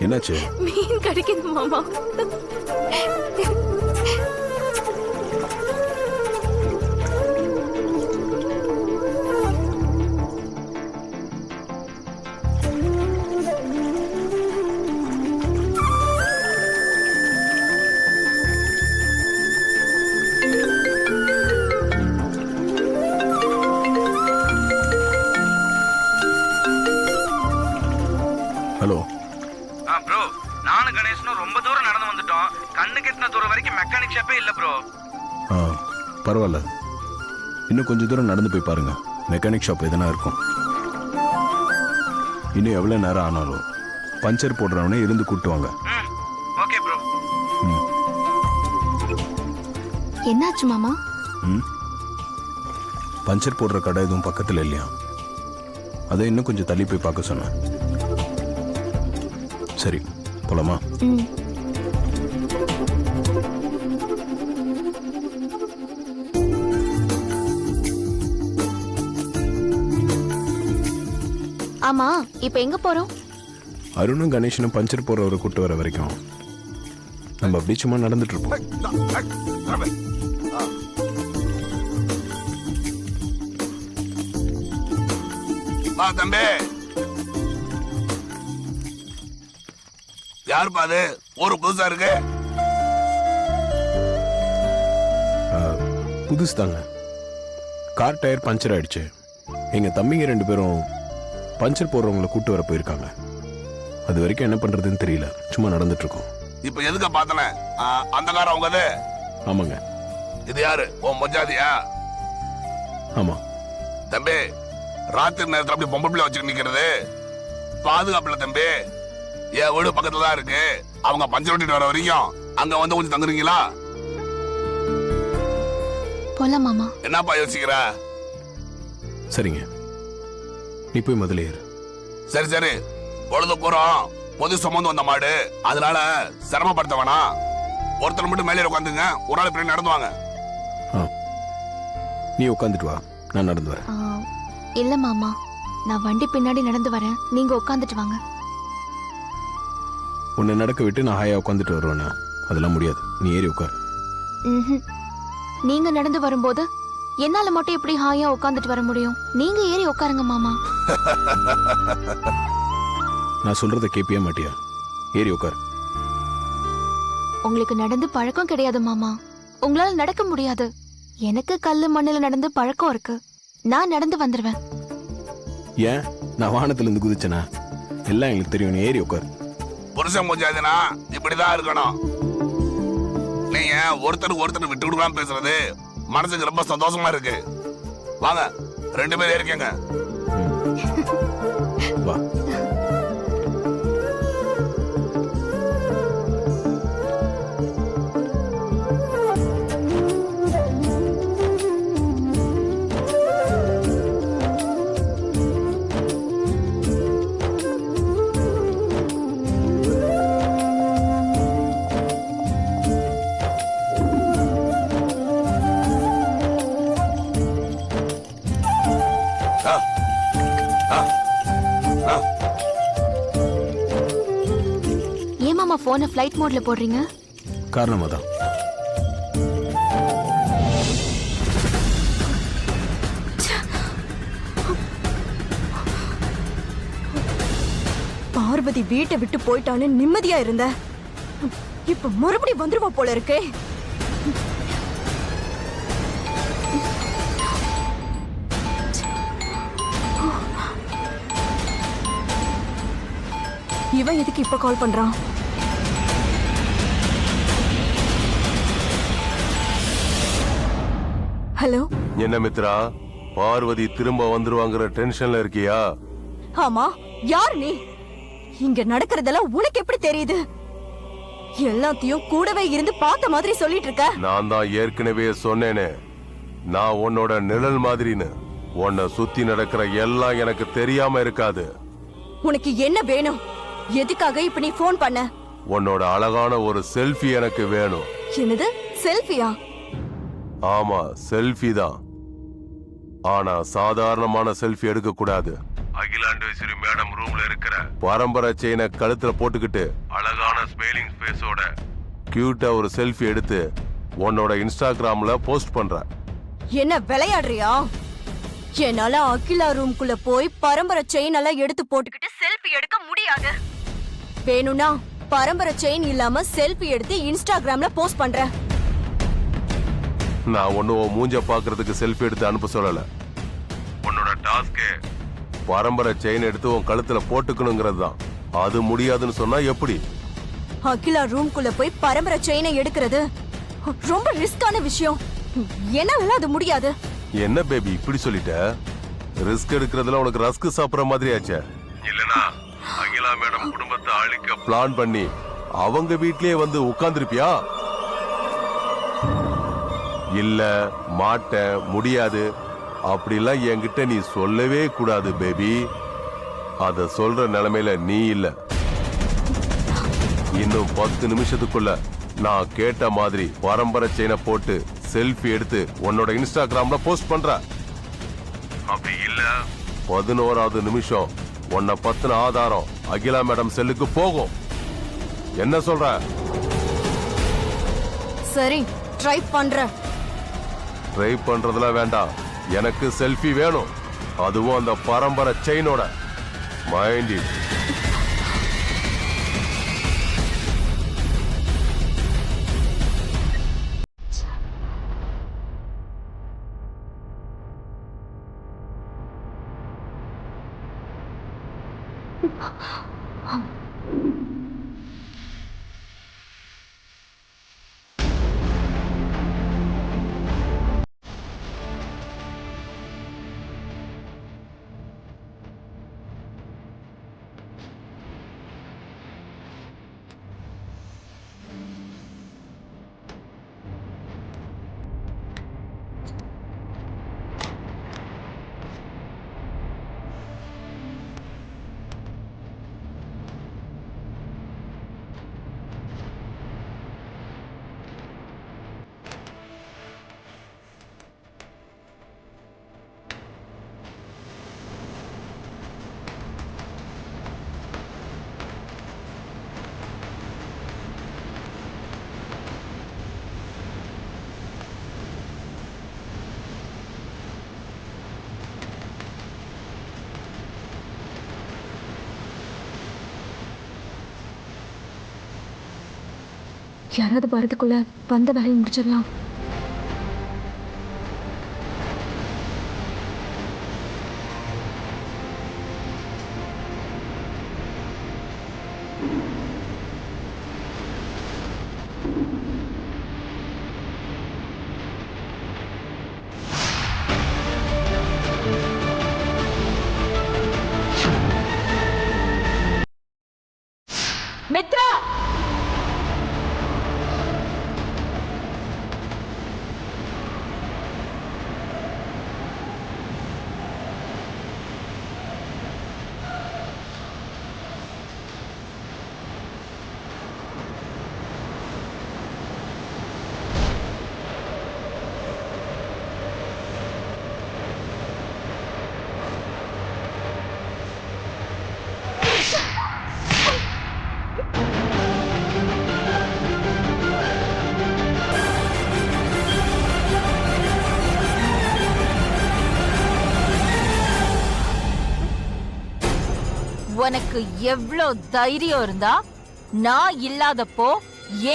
என்னாச்சு? மீன் கிடைக்குது மாமா. ஹலோ. ப்ரோ, நானும் கணேசனும் ரொம்ப தூரம் நடந்து வந்துட்டோம். கண்ணு கெட்டின தூரம் வரைக்கும் மெக்கானிக் ஷாப்பே இல்ல ப்ரோ. பரவாயில்ல, இன்னும் கொஞ்சம் தூரம் நடந்து போய் பாருங்க, மெக்கானிக் ஷாப் எதனா இருக்கும். இன்னும் எவ்வளவு நேரம் ஆனாலும் பஞ்சர் போடுறவனே இருந்து கூட்டுவாங்க. Okay bro. என்னாச்சு மாமா? பஞ்சர் போடுற கடை எதுவும் பக்கத்துல இல்லையா? அதை இன்னும் கொஞ்சம் தள்ளி போய் பார்க்க சொன்னேன். சரி, போலாமா? ஆமா, இப்ப எங்க போறோம்? அருணும் கணேசனும் பஞ்சர் போடுறவரை கூட்டு வர வரைக்கும் நம்ம அப்படி சும்மா நடந்துட்டு இருப்போம். தம்பி, யாருப்பா அது? ஒரு புதுசா இருக்கு. புதுசு தாங்க. கார் டயர் பஞ்சர் ஆயிடுச்சு. எங்க தம்பிங்க 2 பேரும் பஞ்சர் போடுறவங்களை கூட்டு வர போயிருக்காங்க. அது வரைக்கும் என்ன பண்றதுன்னு தெரியல, சும்மா நடந்துட்டு இருக்கோம். இப்ப எதுக்க பாத்தன? அந்த கார் அவங்கது? ஆமாங்க. இது யாரு? ஓ மொஜாதியா? ஆமா. தம்பி, ராத்திரி நேரத்துல அப்படி பொம்பளை பிள்ளை வச்சுட்டு நிக்கிறது பாதுகாப்புல தம்பி. என் வீடு பக்கத்துல தான் இருக்கு. அவங்க பஞ்சர் ஓட்டிட்டு வர வரைக்கும் அங்க வந்து கொஞ்சம் தங்குறீங்களா? போலாம் மாமா. என்னப்பா யோசிக்கிற? சரிங்க, நீ போய் முதல்ல ஏறு. சரி சரி, பொழுது போறோம். பொது சுமந்து வந்த மாடு, அதனால சிரமப்படுத்த வேணாம். ஒருத்தர் மட்டும் மேலே உட்காந்துங்க, ஒரு ஆள் பின்னாடி நடந்து வாங்க. நீ உட்காந்துட்டு வா, நான் நடந்து வரேன். இல்ல மாமா, நான் வண்டி பின்னாடி நடந்து வரேன், நீங்க உட்காந்துட்டு வாங்க. உன்னை நடக்க விட்டு நான் ஹாயா உட்காந்துட்டு வருவேனா? அதெல்லாம் முடியாது, நீ ஏறி உட்கார். நீங்க நடந்து வரும்போது என்னால மட்டும் எப்படி ஹாயா உட்காந்துட்டு வர முடியும்? நீங்க ஏறி உட்காருங்க மாமா. நான் சொல்றத கேப்பியா மாட்டியா? ஏறி உட்கார். உங்களுக்கு நடந்து பழக்கம் கிடையாது மாமா, உங்களால நடக்க முடியாது. எனக்கு கல்லு மண்ணுல நடந்து பழக்கம் இருக்கு, நான் நடந்து வந்துருவேன். ஏன், நான் வானத்துல இருந்து குதிச்சனா? எல்லாம் எங்களுக்கு தெரியும், நீ ஏறி உட்கார். புருஷன் முடியாதுன்னா இப்படிதான் இருக்கணும். நீங்க ஒருத்தருக்கு ஒருத்தர் விட்டு கொடுக்காம பேசுறது மனசுக்கு ரொம்ப சந்தோஷமா இருக்கு. வாங்க, 2 பேரும் இருக்கீங்க. வா. ஏன் மாமா போனை ஃப்ளைட் மோட்ல போடுறீங்க? காரணமா தான். பார்வதி வீட்டை விட்டு போயிட்டான்னு நிம்மதியா இருந்த, இப்ப மறுபடியும் வந்துருவா போல இருக்கே. இவன் எதுக்கு இப்ப கால் பண்றான்? ஹலோ. என்ன மித்ரா, பார்வதி திரும்ப வந்துருவாங்கிற டென்ஷன்ல இருக்கியா? ஆமா, யார் நீ? இங்க நடக்கிறதெல்லாம் உனக்கு எப்படி தெரியுது? எல்லாத்தையும் கூடவே இருந்து பார்த்த மாதிரி சொல்லிட்டு இருக்க. நான் தான் ஏற்கனவே சொன்னேனே, நான் உன்னோட நிழல் மாதிரின்னு. உன்னை சுத்தி நடக்கிற எல்லாம் எனக்கு தெரியாம இருக்காது. உனக்கு என்ன வேணும்? எதுக்காக இப்ப நீ போன் பண்ண? உன்னோட அழகான ஒரு செல்ஃபி எனக்கு வேணும். என்னது, செல்ஃபியா? ஆமா, செல்ஃபி தான். ஆனா சாதாரணமான செல்ஃபி எடுக்க கூடாது. அகிலாண்டேஸ்வரி மேடம் ரூம்ல இருக்கிற பரம்பரை செயினை கழுத்துல போட்டுக்கிட்டு அழகான ஸ்மைலிங் ஃபேஸோட கியூட்டா ஒரு செல்ஃபி எடுத்து உன்னோட இன்ஸ்டாகிராம்ல போஸ்ட் பண்ற. என்ன விளையாடுறியா? என்னால அகிலா ரூம்குள்ள போய் பரம்பரை செயின் எல்லாம் எடுத்து போட்டுக்கிட்டு செல்ஃபி எடுக்க முடியாது. வேணும்னா பரம்பரை செயின் இல்லாம செல்ஃபி எடுத்து இன்ஸ்டாகிராம்ல போஸ்ட் பண்றேன். நான் ஒண்ணு உன் மூஞ்ச பாக்குறதுக்கு செல்ஃபி எடுத்து அனுப்ப சொல்லல. உன்னோட டாஸ்கே பரம்பரை செயின் எடுத்து உன் கழுத்துல போட்டுக்கணுங்கிறது தான். அது முடியாதுன்னு சொன்னா எப்படி? அகிலா ரூம்குள்ள போய் பரம்பரை செயினை எடுக்கிறது ரொம்ப ரிஸ்கான விஷயம். என்னால அது முடியாது. என்ன பேபி இப்படி சொல்லிட்ட? ரிஸ்க் எடுக்கிறதுல உனக்கு ரஸ்க் சாப்பிடுற மாதிரி ஆச்சே. இல்லனா அகிலா மேடம் குடும்பத்தை அழிக்க பிளான் பண்ணி அவங்க வீட்லயே வந்து உட்கார்ந்திருப்பியா? இல்ல மாட்டேன் முடியாது அப்படிலாம் என்கிட்ட நீ சொல்லவே கூடாது பேபி. அத சொல்ற நிலைமையில நீ இல்ல. இன்னும் 10 நிமிஷத்துக்குள்ள நான் கேட்ட மாதிரி பரம்பரை செயினை போட்டு செல்ஃபி எடுத்து உன்னோட இன்ஸ்டாகிராம்ல போஸ்ட் பண்ற. அப்படி இல்ல 11வது நிமிஷம் உன்னை பத்தின ஆதாரம் அகிலா மேடம் செல்லுக்கு போகும். என்ன சொல்ற? சரி, ட்ரை பண்றேன். ட்ரை பண்றதுல வேண்டாம், எனக்கு செல்ஃபி வேணும். அதுவும் அந்த பரம்பரை செயினோட. Mind it. யாராவது வரதுக்குள்ள வந்த வேலையை முடிச்சிடலாம். மித்ரா, உனக்கு எவ்ளோ தைரியம் இருந்தா நான் இல்லாதப்போ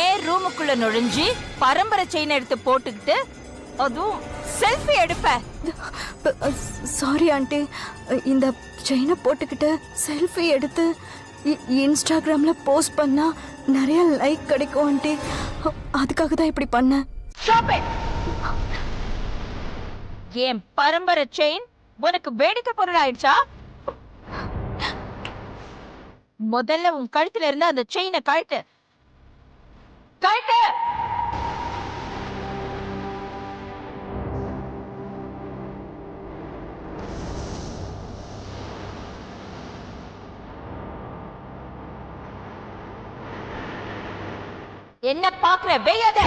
ஏன் ரூமுக்குள்ள நுழைஞ்சி பரம்பரை செயின் எடுத்து போட்டுக்கிட்டு அதுவும் செல்ஃபி எடுப்ப? Sorry aunty. இந்த செயினை போட்டுக்கிட்டு செல்ஃபி எடுத்து இன்ஸ்டாகிராம்ல போஸ்ட் பண்ணா நிறைய லைக் கிடைக்கும் ஆண்டி. அதுக்காக தான் இப்படி பண்ணேன். Stop it! என் பரம்பரை செயின் உனக்கு வேடிக்கை பொருள் ஆயிடுச்சா? முதல்ல உன் கழுத்துல இருந்து அந்த செயினை கழட்டு. கழட்டு! என்ன பாக்குற? வெய்யாத!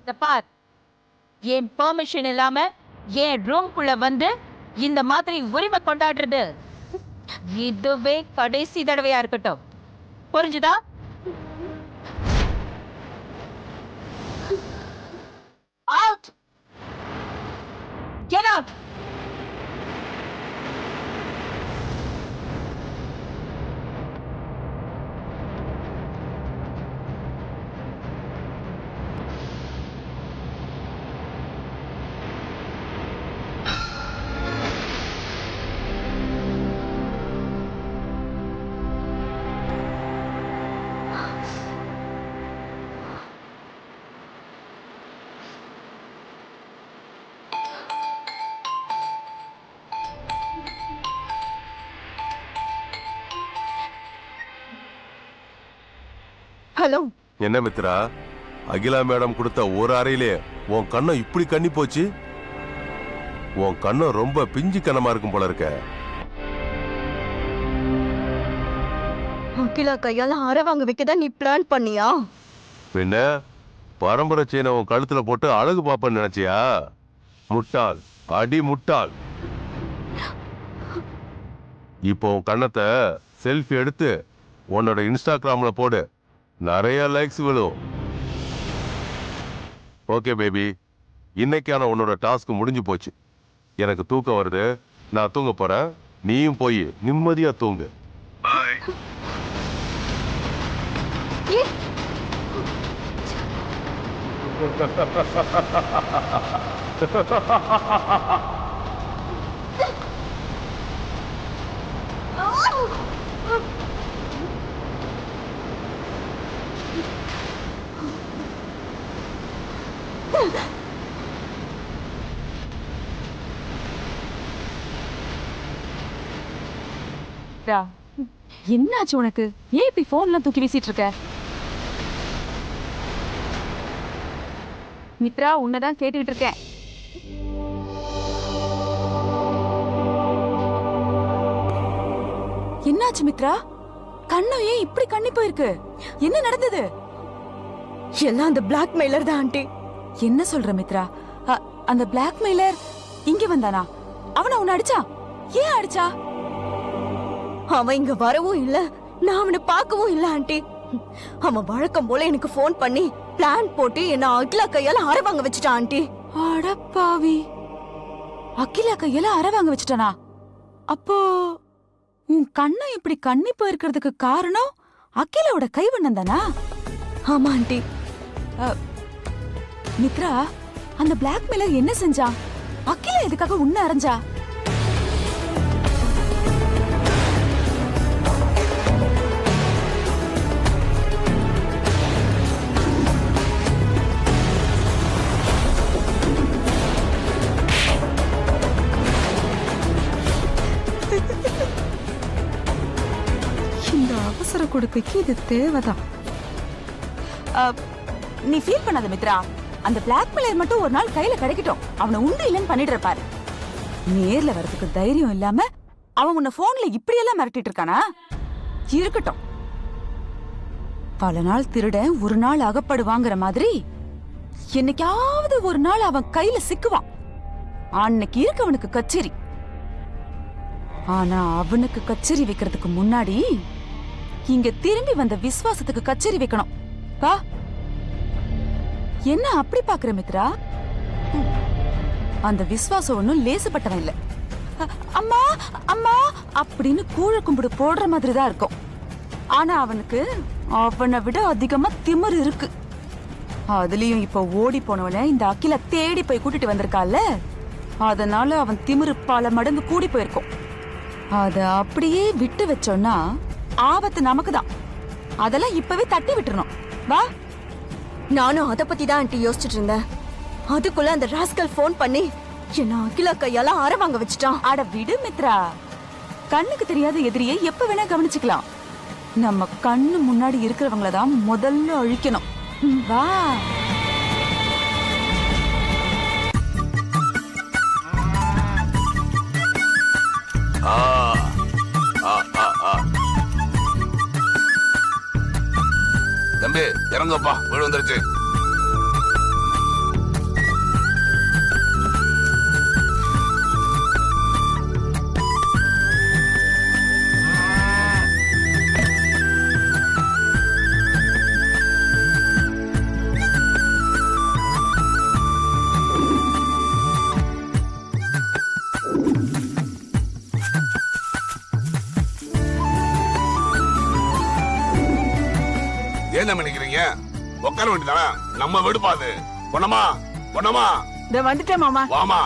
இந்த பார், என் பெர்மிஷன் இல்லாம என் ரூம்குள்ள வந்து இந்த மாதிரி உரிமை கொண்டாடுறது இதுவே கடைசி தடவையா இருக்கட்டும். புரிஞ்சுதா? Out! Get out! ஹலோ. என்ன மித்ரா, அகிலா மேடம் கொடுத்த ஒரு அறையிலே உன் கண்ணம் இப்படி கண்ணி போச்சு? உன் கண்ணம் ரொம்ப பிஞ்சு கண்ணமா இருக்கும் போல இருக்க. அகிலா கையால அரை வாங்க வைக்கதான் நீ பிளான் பண்ணியா? பின்ன பரம்பரை செயினை உன் கழுத்துல போட்டு அழகு பாப்பன்னு நினைச்சியா? முட்டாள், அடி முட்டாள். இப்போ உன் கண்ணத்தை செல்ஃபி எடுத்து உன்னோட இன்ஸ்டாகிராம்ல போடு, நிறைய லைக்ஸ் விழும். ஓகே பேபி, இன்னைக்கான உன்னோட டாஸ்க் முடிஞ்சு போச்சு. எனக்கு தூக்கம் வருது, நான் தூங்க போறேன். நீயும் போய் நிம்மதியா தூங்கு. என்னாச்சு உனக்கு? ஏன் இப்படி போன்லாம் தூக்கி வீசிட்டு இருக்க? மித்ரா, உன்னதான் கேட்டுக்கிட்டு இருக்கேன். என்னாச்சு மித்ரா? கண்ணம் ஏன் இப்படி கண்ணி போயிருக்கு? என்ன நடந்தது? எல்லாம் அந்த பிளாக்மெயிலர் தான் ஆண்டி. என்ன சொல்ற மித்ரா? அந்த பிளாக்மெயிலர் இங்க வந்தானா? அவனை உன்னை அடிச்சா? ஏன் அடிச்சா? அவன் இங்க வரவும் இல்ல, நான் அவனை பார்க்கவும் இல்ல ஆண்டி. அவன் வழக்கம் போல எனக்கு போன் பண்ணி பிளான் போட்டு என்ன அகிலா கையால அரை வாங்க வச்சுட்டான் ஆண்டி. அடப்பாவி, அகிலா கையால அரை வாங்க வச்சுட்டானா? அப்போ உன் கண்ணம் இப்படி கண்ணி போயிருக்கிறதுக்கு காரணம் அகிலாவோட கைவண்ணம் தானா? ஆமா ஆண்டி. மித்ரா, அந்த பிளாக்மெயிலர் என்ன செஞ்சான்? அகிலா எதுக்காக உன்னை அரைஞ்சா? இந்த அவசர கொடுக்கைக்கு இது தேவைதான். நீ ஃபீல் பண்ணாத மித்ரா, அந்த பிளாக்மெயிலர் மட்டும் ஒரு நாள் கையில கிடைக்கட்டும். அவனை உண்டு இல்லைன்னு பண்ணிட்டு இருப்பாரு. நேர்ல வரதுக்கு தைரியம் இல்லாம அவன் உன்னை போன்ல இப்படி எல்லாம் மிரட்டிட்டு இருக்கானா? இருக்கட்டும், பல நாள் திருடன் ஒரு நாள் அகப்படுவாங்கிற மாதிரி என்னைக்காவது ஒரு நாள் அவன் கையில சிக்குவான். அன்னைக்கு இருக்கு அவனுக்கு கச்சேரி. ஆனா அவனுக்கு கச்சேரி வைக்கிறதுக்கு முன்னாடி இங்க திரும்பி வந்த விசுவாசத்துக்கு கச்சேரி வைக்கணும். வா. என்ன அப்படி பாக்குற மித்ரா? அந்த விசுவாசம் ஒன்னும் லேசுப்பட்டவன் இல்ல. அம்மா அம்மா அப்படின்னு கூழ கும்பிடு போடுற மாதிரி தான் இருக்கும். ஆனா அவனுக்கு அவனை விட அதிகமா திமிரு இருக்கு. அதுலயும் இப்ப ஓடி போனவன இந்த அகிலா தேடி போய் கூட்டிட்டு வந்திருக்கால, அதனால அவன் திமிரு பல மடங்கு கூடி போயிருக்கும். அத அப்படியே விட்டு வச்சோம்னா ஆபத்து நமக்கு தான். அதெல்லாம் இப்பவே தட்டி விட்டுறணும். வா. நானும் அத பத்தி தான் ஆண்டி யோசிச்சுட்டு இருந்தேன். அதுக்குள்ள அந்த ராஸ்கல் போன் பண்ணி என்ன அகிலா கையால அரை வாங்க வச்சுட்டான். அட விடு மித்ரா, கண்ணுக்கு தெரியாத எதிரியை எப்ப வேணா கவனிச்சுக்கலாம். நம்ம கண்ணு முன்னாடி இருக்கிறவங்கள தான் முதல்ல அழிக்கணும். வா. தம்பி இறங்கப்பா, வீடு வந்துருச்சு. ஏன் தம்பி நிக்கிறீங்க? உட்கார வேண்டியதானே, நம்ம வீடு பாது. பொன்னம்மா, பொன்னம்மா, இந்த வந்துட்டேன் மாமா. வாமா.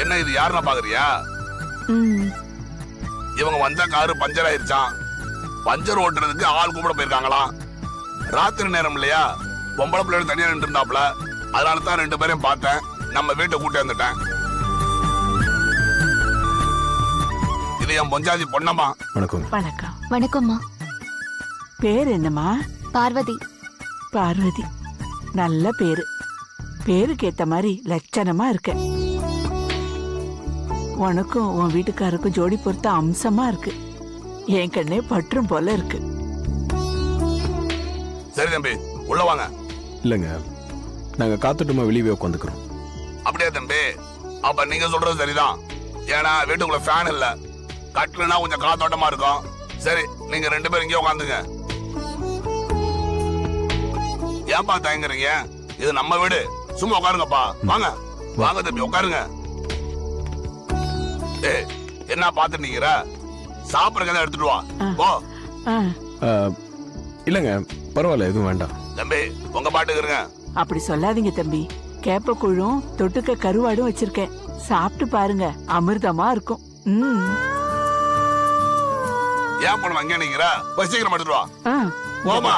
என்ன இது யாருன்னா பாக்குறியா? இவங்க வந்த காரு பஞ்சர் ஆயிருச்சான். பஞ்சர் ஓட்டுறதுக்கு ஆள் கூப்பிட போயிருக்காங்களாம். ராத்திரி நேரம் இல்லையா, பொம்பளை பிள்ளைகள் தனியா நின்று இருந்தாப்ல. அதனால தான் 2 பேரையும் பார்த்தேன். நம்ம வீட்டை கூட்டி வந்துட்டேன். இது என் பொஞ்சாதி பொன்னம்மா. வணக்கம். வணக்கம். வணக்கம்மா. பேர் என்னம்மா? பார்வதி. பார்வதி. நல்ல பேரு. பேருக்கு ஏத்த மாதிரி லட்சணமா இருக்க. உனக்கும் உன் வீட்டுக்காருக்கும் ஜோடி பொறுத்த அம்சமா இருக்கு. என் கண்ணே பற்றும் போல இருக்கு. சரி தம்பி, உள்ள வாங்க. இல்லைங்க, நாங்கள் காத்துட்டுமா வெளியே உட்காந்துக்கிறோம். அப்படியே தம்பி, அப்ப நீங்க சொல்றது சரிதான். ஏன்னா வீட்டுக்குள்ள ஃபேன் இல்ல, கட்டலனா கொஞ்சம் காத்தோட்டமா இருக்கும். சரி, நீங்க 2 பேரும் இங்கே உட்காந்துங்க. ஏன்பா தயங்குறீங்க? இது நம்ம வீடு. சும்மா உட்காருங்கப்பா. வாங்க வாங்க தம்பி, உட்காருங்க. ஏய், என்ன பாத்துட்டு நிக்கிற? சாப்பிடுறத எடுத்துட்டு வா. போ. இல்லைங்க, பரவாயில்ல, எதுவும் வேண்டாம். தம்பி, உங்க பாட்டுக்கு இருங்க. அப்படி சொல்லாதீங்க தம்பி. கேப்ப கூழும் தொட்டுக்க கருவாடும் வச்சிருக்கேன். சாப்பிட்டு பாருங்க, அமிர்தமா இருக்கும். ஏன் பொண்ணு அங்கே நிக்கிற? போய் சீக்கிரம் எடுத்துட்டு வா. ஆ, போமா.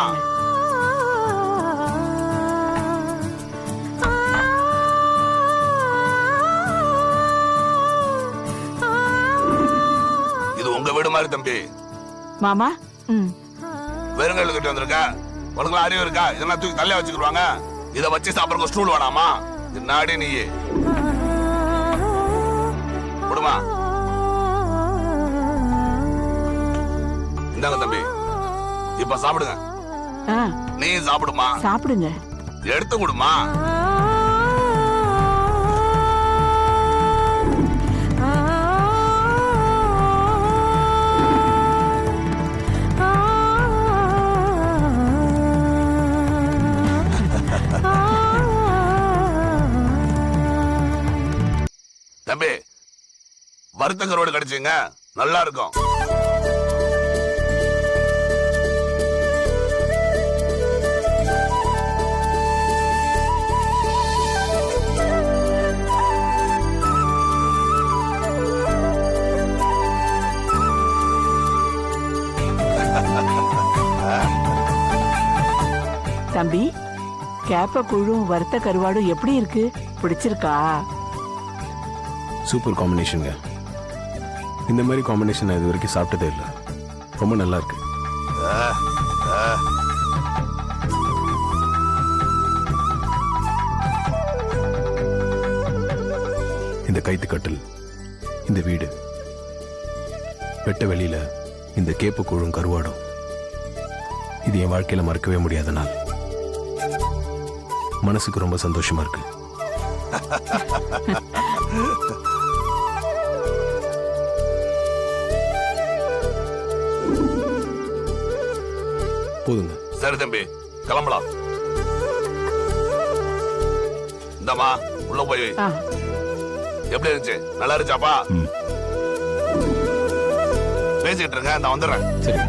இது உங்க வீடு மாதிரி தம்பி. மாமா. வெறுங்கையில கட்டி வந்திருக்க. உனக்கு அறிவு இருக்கா? இதெல்லாம் தூக்கி தள்ளியா வச்சுக்கிடுவாங்க. இதை வச்சு சாப்பிடுற ஸ்டூல் வேணாமா? நாடி நீ விடுமா. இந்தாங்க தம்பி, இப்ப சாப்பிடுங்க. நீ சாப்பிடுமா. சாப்பிடுங்க. எடுத்து கொடுமா. தம்பி, வறுத்த கருவாடு கிடைச்சுங்க, நல்லா இருக்கும். தம்பி, கேப்ப கூழும் வறுத்த கருவாடும் எப்படி இருக்கு? பிடிச்சிருக்கா? சூப்பர் காம்பினேஷனுங்க. இந்த மாதிரி காம்பினேஷன் நான் இது வரைக்கும் சாப்பிட்டதே இல்லை. ரொம்ப நல்லா இருக்கு. இந்த கைத்துக்கட்டில், இந்த வீடு, வெட்ட வெளியில இந்த கேப்ப கூழும் கருவாடும், இது என் வாழ்க்கையில மறக்கவே முடியாத நாள். மனசுக்கு ரொம்ப சந்தோஷமா இருக்கு. போதுங்க. சரி தம்பி, கிளம்பலாம். இந்தமா உள்ள போய் எப்படி இருந்துச்சு? நல்லா இருந்துச்சாப்பா? பேசிட்டு இருங்க, நான் வந்துடுறேன். சரி.